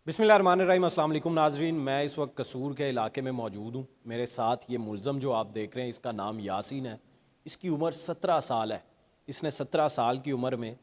बिस्मिल्लाहिर्रहमानिर्रहीम। अस्सलाम वालेकुम नाजरीन, मैं इस वक्त कसूर के इलाके में मौजूद हूँ। मेरे साथ ये मुलज़म जो आप देख रहे हैं, इसका नाम यासीन है। इसकी उम्र 17 साल है। इसने 17 साल की उम्र में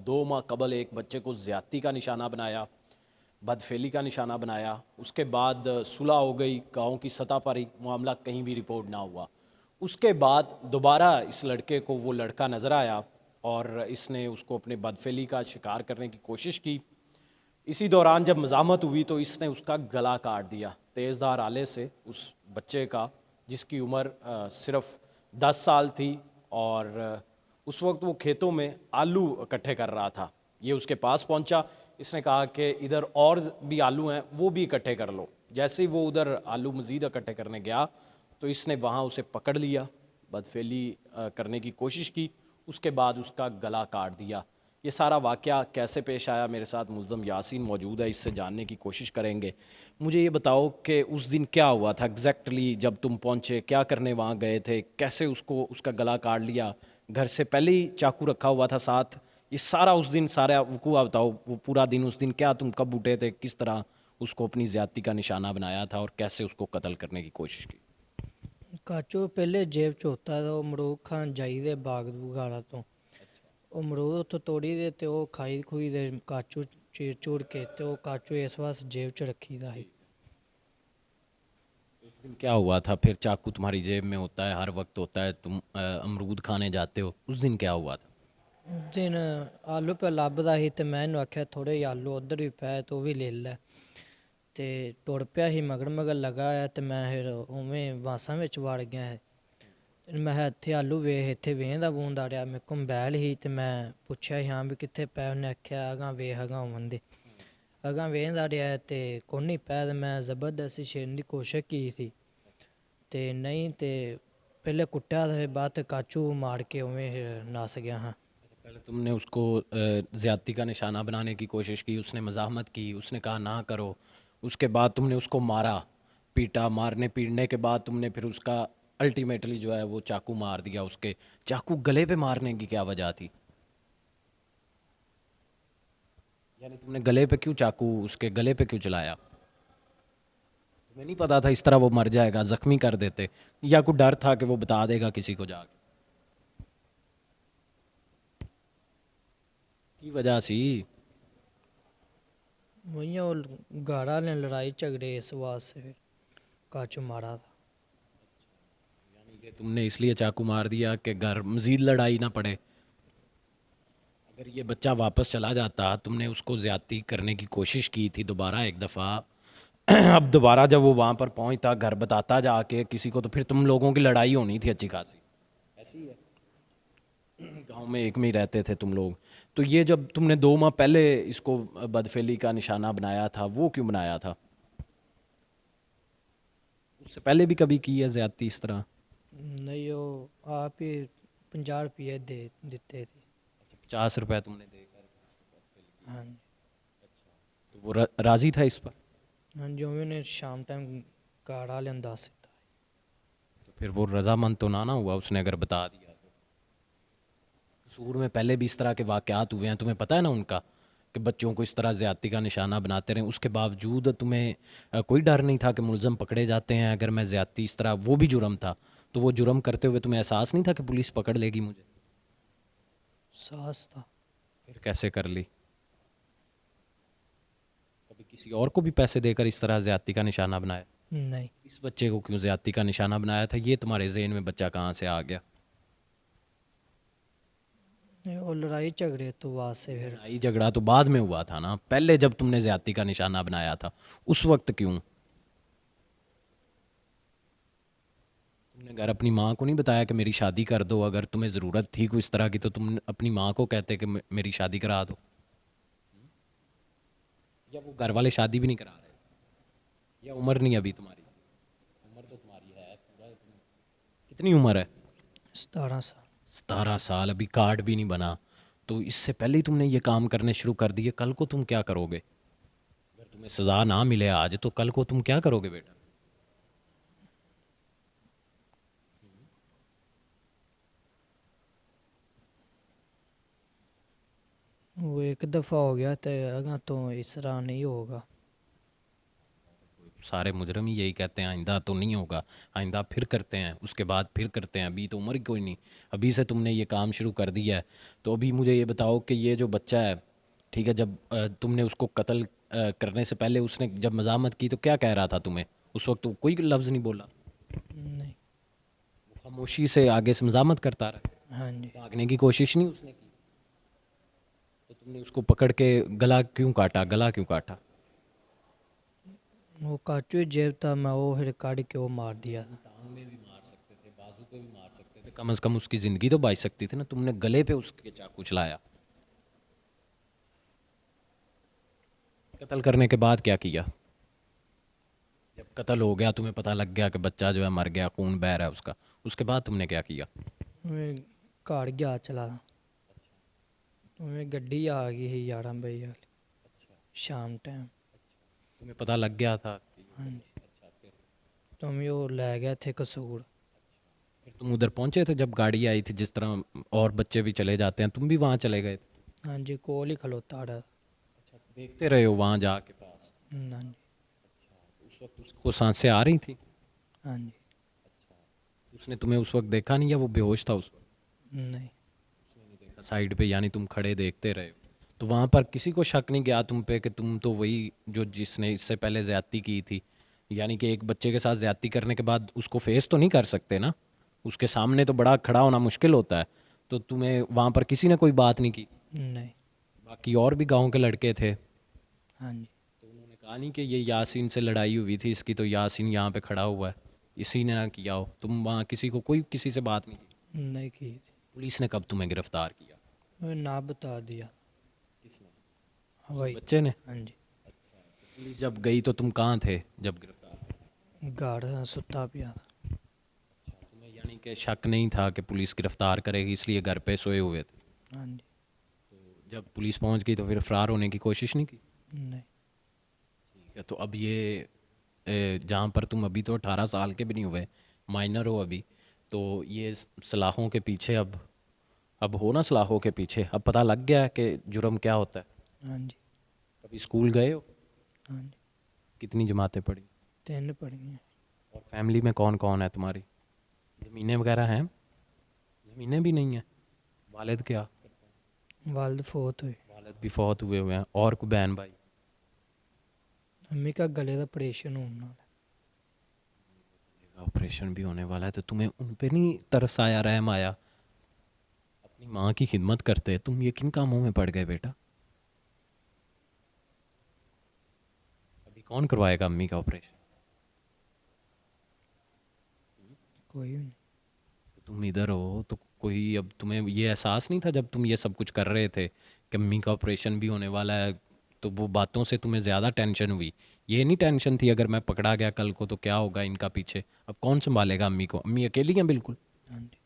2 माह कबल एक बच्चे को ज़्यादती का निशाना बनाया, बदफेली का निशाना बनाया। उसके बाद सुलह हो गई, गाँव की सतह पर ही मामला कहीं भी रिपोर्ट ना हुआ। उसके बाद दोबारा इस लड़के को वो लड़का नज़र आया और इसने उसको अपने बदफेली का शिकार करने की कोशिश की। इसी दौरान जब मज़ाहमत हुई तो इसने उसका गला काट दिया तेज़धार आले से उस बच्चे का, जिसकी उम्र सिर्फ 10 साल थी। और उस वक्त वो खेतों में आलू इकट्ठे कर रहा था। ये उसके पास पहुंचा। इसने कहा कि इधर और भी आलू हैं, वो भी इकट्ठे कर लो। जैसे ही वो उधर आलू मज़ीद इकट्ठे करने गया तो इसने वहाँ उसे पकड़ लिया, बदफेली करने की कोशिश की। उसके बाद उसका गला काट दिया। ये सारा वाक़या कैसे पेश आया, मेरे साथ मुल्ज़म यासीन मौजूद है, इससे जानने की कोशिश करेंगे। मुझे ये बताओ कि उस दिन क्या हुआ था एग्जैक्टली, जब तुम पहुँचे क्या करने वहाँ गए थे, कैसे उसको उसका गला काट लिया, घर से पहले ही चाकू रखा हुआ था साथ। ये सारा उस दिन सारा वकूआ बताओ, वो पूरा दिन उस दिन क्या तुम कब उठे थे, किस तरह उसको अपनी ज़्यादती का निशाना बनाया था और कैसे उसको कत्ल करने की कोशिश की। ਕਾਚੋ ਪਹਿਲੇ ਜੇਬ 'ਚ ਹੁੰਦਾ ਤਾਂ ਉਹ ਅਮਰੂਦ ਖਾਣ ਜਾਈਦੇ ਬਾਗ ਬਗਾੜਾ ਤੋਂ। ਉਹ ਅਮਰੂਦ ਉੱਥੋਂ ਤੋੜੀ ਦੇ ਤੇ ਉਹ ਖਾਈ ਖੂਈ ਦੇ ਕਾਚੂ ਚੀਰ ਚੂਰ ਕੇ ਤੇ ਉਹ ਕਾਚੂ ਇਸ ਵਾਸਤੇ ਜੇਬ 'ਚ ਰੱਖੀਦਾ ਸੀ। उस दिन क्या हुआ था फिर? चाकू तुम्हारी जेब में होता है, हर वक्त होता है, तुम अमरूद खाने जाते हो, उस दिन क्या हुआ था? ਉਸ ਦਿਨ ਆਲੂ ਪਿਆ ਲੱਭਦਾ ਸੀ ਤੇ ਮੈਂ ਇਹਨੂੰ ਆਖਿਆ ਥੋੜ੍ਹੇ ਜਿਹੇ ਆਲੂ ਉੱਧਰ ਵੀ ਪਏ ਤੇ ਉਹ ਵੀ ਲੈ ਲੈ। ਤੇ ਟੁਰ ਪਿਆ ਸੀ ਮਗਰ ਮਗਰ ਲੱਗਾ ਆ ਤੇ ਮੈਂ ਫਿਰ ਉਵੇਂ ਵਾਸਾਂ ਵਿੱਚ ਵੜ ਗਿਆ ਹੈ। ਤੇ ਮੈਂ ਕਿਹਾ ਇੱਥੇ ਆਲੂ ਵੇਖ, ਇੱਥੇ ਵੇਂਹਦਾ ਵੂੰਦਾ ਰਿਹਾ। ਮੇਰੇ ਕੋਲ ਮੋਬਾਈਲ ਸੀ ਤੇ ਮੈਂ ਪੁੱਛਿਆ ਸੀ ਹਾਂ ਵੀ ਕਿੱਥੇ ਪਏ। ਉਹਨੇ ਆਖਿਆ ਅਗਾਂ ਵੇਖ ਅਗਾਂ ਹੋਵਨ ਦੇ ਅਗਾਂ ਵੇਂਹਦਾ ਰਿਹਾ ਤੇ ਕੋਈ ਨਹੀਂ ਪਿਆ। ਤੇ ਮੈਂ ਜ਼ਬਰਦਸਤੀ ਛੇੜਨ ਦੀ ਕੋਸ਼ਿਸ਼ ਕੀਤੀ ਤੇ ਨਹੀਂ ਤੇ ਪਹਿਲੇ ਕੁੱਟਿਆ ਤੇ ਬਾਅਦ 'ਚ ਕਾਚੂ ਮਾਰ ਕੇ ਉਵੇਂ ਫਿਰ ਨੱਸ ਗਿਆ ਹਾਂ। पहले तुमने उसको ज़्यादती का निशाना बनाने की कोशिश की, उसने मज़ाहमत की, उसने कहा ना करो। उसके बाद तुमने उसको मारा, पीटा। मारने पीटने के बाद तुमने फिर उसका अल्टीमेटली जो है वो चाकू मार दिया उसके। चाकू गले पे मारने की क्या वजह थी? यानी तुमने गले पे क्यों चाकू, उसके गले पे क्यों चलाया? तुम्हें नहीं पता था इस तरह वो मर जाएगा, ज़ख्मी कर देते? या कोई डर था कि वो बता देगा किसी को जाके? की वजह सी? वही वो गाड़ा ने लड़ाई झगड़े इस वास्ते फिर काचू मारा था। यानी कि तुमने इसलिए चाकू मार दिया कि घर मज़ीद लड़ाई ना पड़े। अगर ये बच्चा वापस चला जाता, तुमने उसको ज़्यादती करने की कोशिश की थी दोबारा एक दफ़ा, अब दोबारा जब वो वहाँ पर पहुँचता, घर बताता जाके किसी को, तो फिर तुम लोगों की लड़ाई होनी थी अच्छी खासी। ऐसी ही है, गांव में एक में ही रहते थे तुम लोग। तो ये जब तुमने 2 माह पहले इसको बदफेली का निशाना बनाया था, वो क्यों बनाया था? उससे पहले भी कभी की है ज़्यादती इस तरह? नहीं वो आप ही 50 रुपये दे देते थे। 50 रुपए तुमने देकर बदफेली की? हाँ जी। तो वो राज़ी था इस पर? हाँ जी उन्होंने शाम टाइम गाड़ा लिया सीता। तो फिर वो रजामंद तो ना हुआ उसने अगर बता दिया तो? कसूर में पहले भी इस तरह के वाक़यात हुए हैं, तुम्हें पता है ना उनका, कि बच्चों को इस तरह ज़्यादती का निशाना बनाते रहे। उसके बावजूद तुम्हें कोई डर नहीं था कि मुलज़म पकड़े जाते हैं? अगर मैं ज़्यादती इस तरह, वो भी जुर्म था, तो वो जुर्म करते हुए तुम्हें एहसास नहीं था कि पुलिस पकड़ लेगी मुझे? सास था। फिर कैसे कर ली? कभी किसी और को भी पैसे देकर इस तरह ज़्यादती का निशाना बनाया? नहीं इस बच्चे को क्यों ज़्यादती का निशाना बनाया था, ये तुम्हारे जहन में बच्चा कहाँ से आ गया? नहीं, वो लड़ाई झगड़े तो वास्ते फिर लड़ाई झगड़ा तो बाद में हुआ था ना, पहले जब तुमने ज़्यादती का निशाना बनाया था उस वक्त क्यों? तुमने घर अपनी माँ को नहीं बताया कि मेरी शादी कर दो? अगर तुम्हें ज़रूरत थी कोई इस तरह की तो तुम अपनी माँ को कहते कि मेरी शादी करा दो। या वो घर वाले शादी भी नहीं करा रहे? या उम्र नहीं अभी तुम्हारी? उम्र तो तुम्हारी है पूरा, कितनी उम्र है? 17 साल। 17 साल, अभी कार्ड भी नहीं बना। तो इससे पहले ही तुमने ये काम करने शुरू कर दिए, कल को तुम क्या करोगे? अगर तुम्हें सज़ा ना मिले आज, तो कल को तुम क्या करोगे बेटा? वो एक दफ़ा हो गया तो अगर तो इस तरह नहीं होगा। सारे मुजरम ही यही कहते हैं आइंदा तो नहीं होगा, आइंदा फिर करते हैं, उसके बाद फिर करते हैं, अभी तो उम्र ही कोई नहीं, अभी से तुमने ये काम शुरू कर दिया है। तो अभी मुझे ये बताओ कि ये जो बच्चा है, ठीक है, जब तुमने उसको कत्ल करने से पहले उसने जब मज़ाहमत की तो क्या कह रहा था तुम्हें? उस वक्त तो कोई लफ्ज़ नहीं बोला, नहीं। वो खामोशी से आगे से मज़ाहमत करता रहा, हाँ जी। भागने की कोशिश नहीं उसने की। तो तुमने उसको पकड़ के गला क्यों काटा, गला क्यों काटा? वो काचू जेब था, मैं वो फिर काट के वो मार दिया था। टांग में भी मार सकते थे, बाजू पे भी मार सकते थे, कम से कम उसकी ज़िंदगी तो बच सकती थी ना। तुमने गले पे उसके चाकू चलाया। कत्ल करने के बाद क्या किया? जब कत्ल हो गया, तुम्हें पता लग गया कि बच्चा जो है मर गया, खून बह रहा है उसका, उसके बाद तुमने क्या किया? मैं घर गया चला, मैं गड्डी आ गई ही 11 बजे वाली शाम टाइम। तुम्हें पता लग गया था कि हाँ जी। तो मैं वो ले गया थे कसूर। फिर तुम उधर पहुंचे थे जब गाड़ी आई थी, जिस तरह और बच्चे भी चले जाते हैं, तुम भी वहाँ चले गए थे? हाँ जी, कोल ही खलोता रहा। अच्छा, देखते रहे हो वहाँ जाके पास? हाँ जी। उस वक्त उसको सांसें आ रही थी? हाँ जी। उसने तुम्हें उस वक्त देखा नहीं, या वो बेहोश था उस वक्त? नहीं। उसने नहीं देखा साइड पे, यानी तुम खड़े देखते रहे हो। तो वहाँ पर किसी को शक नहीं गया तुम पे कि तुम तो वही जो जिसने इससे पहले ज्यादती की थी? यानी कि एक बच्चे के साथ ज्यादती करने के बाद उसको फेस तो नहीं कर सकते ना, उसके सामने तो बड़ा खड़ा होना मुश्किल होता है। तो तुम्हें वहाँ पर किसी ने कोई बात नहीं की? नहीं। बाकी और भी गांव के लड़के थे, हाँ जी। तो उन्होंने कहा नहीं कि ये यासीन से लड़ाई हुई थी इसकी, तो यासीन यहाँ पे खड़ा हुआ है, इसी ने ना किया हो? तुम वहाँ किसी को, कोई किसी से बात नहीं की? नहीं की थी। पुलिस ने कब तुम्हें गिरफ्तार किया? मैं ना बता दिया। किसने? उसी वही। बच्चे ने? हाँ जी। पुलिस जब गई तो तुम कहाँ थे जब गिरफ्तार? घर सुता पिया था। तुम्हें यानी कि शक नहीं था कि पुलिस गिरफ्तार करेगी, इसलिए घर पे सोए हुए थे? हाँ जी। जब पुलिस पहुंच गई तो फिर फरार होने की कोशिश नहीं की? नहीं। ठीक है, तो अब ये जहाँ पर तुम अभी तो 18 साल के भी नहीं हुए, माइनर हो अभी, तो ये सलाखों के पीछे अब हो ना, सलाखों के पीछे अब पता लग गया है कि जुर्म क्या होता है? हाँ जी। कभी स्कूल गए हो? हाँ जी। कितनी जमातें पढ़ी? 3 पड़ी हैं। और फैमिली में कौन कौन है तुम्हारी? ज़मीनें वगैरह हैं? ज़मीनें भी नहीं हैं? वालिद क्या? वालिद फौत हुए। वालिद भी फौत हुए हुए हैं, और कोई बहन भाई? अम्मी का गले का ऑपरेशन होना है। ऑपरेशन भी होने वाला है, तो तुम्हें उन पे नहीं तरस आया, रहम आया? अपनी माँ की खिदमत करते तुम ये किन कामों में पड़ गए बेटा? अभी कौन करवाएगा अम्मी का ऑपरेशन? कोई भी नहीं। तो तुम इधर हो तो कोई, अब तुम्हें ये एहसास नहीं था जब तुम ये सब कुछ कर रहे थे कि अम्मी का ऑपरेशन भी होने वाला है? तो वो बातों से तुम्हें ज़्यादा टेंशन हुई, ये नहीं टेंशन थी अगर मैं पकड़ा गया कल को तो क्या होगा इनका पीछे? अब कौन संभालेगा अम्मी को? अम्मी अकेली हैं बिल्कुल, हाँ जी।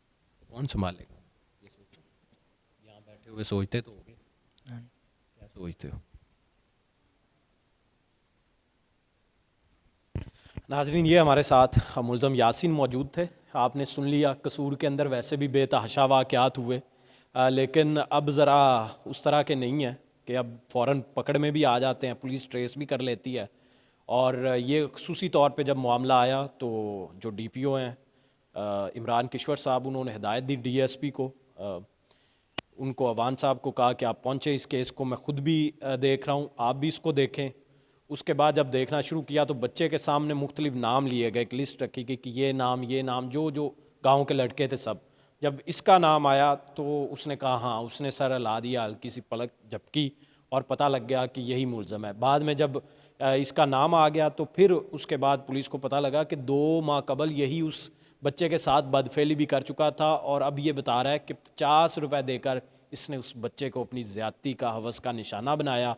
कौन संभालेगा? ये सोचो, यहाँ बैठे हुए सोचते तो होगे, हाँ जी। क्या सोचते हो? नाजरीन, ये हमारे साथ मुल्ज़म यासीन मौजूद थे। आपने सुन लिया, कसूर के अंदर वैसे भी बेतहाशा वाक़यात हुए, लेकिन अब ज़रा उस तरह के नहीं हैं कि अब फ़ौरन पकड़ में भी आ जाते हैं, पुलिस ट्रेस भी कर लेती है। और ये खसूसी तौर पे जब मामला आया तो जो DPO हैं इमरान किश्वर साहब, उन्होंने हिदायत दी DSP को, उनको अवान साहब को कहा कि आप पहुँचे इस केस को, मैं ख़ुद भी देख रहा हूँ, आप भी इसको देखें। उसके बाद जब देखना शुरू किया तो बच्चे के सामने मुख्तलिफ नाम लिए गए, एक लिस्ट रखी गई कि ये नाम जो जो गांव के लड़के थे सब। जब इसका नाम आया तो उसने कहा हाँ, उसने सर हिला दिया, हल्की सी पलक झपकी और पता लग गया कि यही मुल्ज़म है। बाद में जब इसका नाम आ गया तो फिर उसके बाद पुलिस को पता लगा कि 2 माह कबल यही उस बच्चे के साथ बदफेली भी कर चुका था, और अब ये बता रहा है कि 50 रुपये देकर इसने उस बच्चे को अपनी ज़्यादती का, हवस का निशाना बनाया।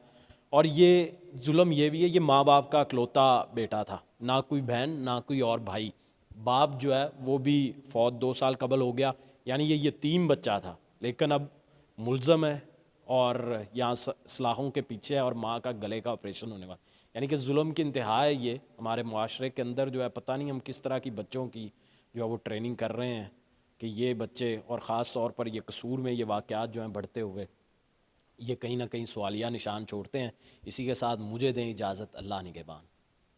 और ये जुल्म ये भी है, ये माँ बाप का इकलौता बेटा था, ना कोई बहन ना कोई और भाई। बाप जो है वो भी फौत 2 साल कबल हो गया, यानी ये यतीम बच्चा था, लेकिन अब मुल्ज़म है और यहाँ सलाखों के पीछे है और माँ का गले का ऑपरेशन होने वाला। यानी कि जुल्म की इंतहा है ये हमारे मुआशरे के अंदर जो है। पता नहीं हम किस तरह की बच्चों की जो है वो ट्रेनिंग कर रहे हैं कि ये बच्चे, और ख़ास तौर पर ये कसूर में ये वाक़यात जो हैं बढ़ते हुए, ये कहीं ना कहीं सवालिया निशान छोड़ते हैं। इसी के साथ मुझे दें इजाज़त, अल्लाह निगहबान।